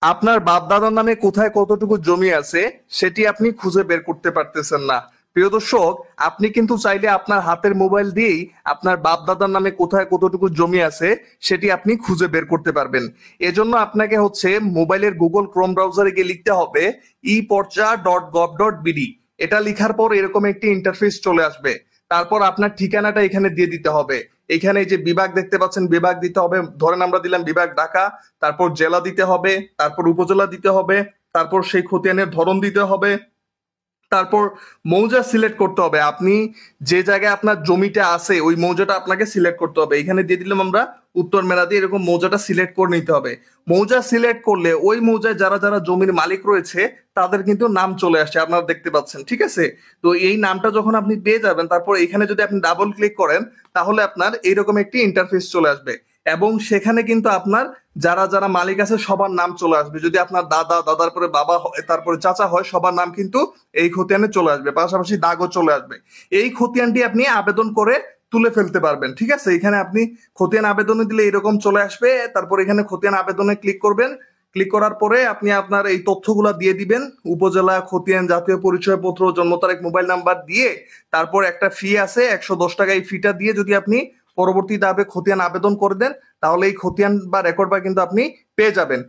আপনার বাপ দাদার নামে কোথায় কতটুকু জমি আছে সেটি আপনি খুঁজে বের করতে পারতেছেন না। প্রিয় দর্শক, আপনি কিন্তু চাইলে আপনার হাতের মোবাইল দিয়েই আপনার বাপ দাদার নামে কোথায় কতটুকু জমি আছে সেটি আপনি খুঁজে বের করতে পারবেন। এজন্য আপনাকে হচ্ছে মোবাইলের গুগল ক্রোম ব্রাউজারে গিয়ে লিখতে হবে eporcha.gov.bd। এটা লিখার পর এরকম একটি ইন্টারফেস চলে আসবে। তারপর আপনার ঠিকানাটা এখানে দিয়ে দিতে হবে। এখানে এই যে বিভাগ দেখতে পাচ্ছেন, বিভাগ দিতে হবে। ধরেন আমরা দিলাম বিভাগ ঢাকা, তারপর জেলা দিতে হবে, তারপর উপজেলা দিতে হবে, তারপর সেই খতিয়ানের ধরন দিতে হবে, তারপর মৌজা সিলেক্ট করতে হবে। আপনি যে জায়গায় আপনার জমিটা আছে ওই মৌজাটা আপনাকে সিলেক্ট করতে হবে। এখানে দিয়ে দিলাম আমরা উত্তর মেরাদি, এরকম মৌজাটা সিলেক্ট করে নিতে হবে। মৌজা সিলেক্ট করলে ওই মৌজায় যারা যারা জমির মালিক রয়েছে তাদের কিন্তু নাম চলে আসছে, আপনারা দেখতে পাচ্ছেন, ঠিক আছে? তো এই নামটা যখন আপনি পেয়ে যাবেন, তারপর এখানে যদি আপনি ডাবল ক্লিক করেন তাহলে আপনার এইরকম একটি ইন্টারফেস চলে আসবে। এবং সেখানে কিন্তু আপনার যারা যারা মালিক আছে সবার নাম চলে আসবে। যদি আপনার দাদা, দাদার পরে বাবা হয়, তারপরে চাচা হয়, সবার নাম কিন্তু এই খতিয়ানে চলে আসবে, পাশাপাশি দাগও চলে আসবে। এই খতিয়ানটি আপনি আবেদন করে তুলে ফেলতে পারবেন, ঠিক আছে? এখানে আপনি খতিয়ান আবেদনে দিলে এরকম চলে আসবে। তারপর এখানে খতিয়ান আবেদনে ক্লিক করবেন। ক্লিক করার পরে আপনি আপনার এই তথ্যগুলা দিয়ে দিবেন, উপজেলা, খতিয়ান, জাতীয় পরিচয়পত্র, জন্ম তারিখ, মোবাইল নাম্বার দিয়ে তারপর একটা ফি আছে 110 টাকা। এই ফিটা দিয়ে যদি আপনি পরবর্তী ধাপে খতিয়ান আবেদন করে দেন তাহলে এই খতিয়ান বা রেকর্ড বা কিন্তু আপনি পেয়ে যাবেন।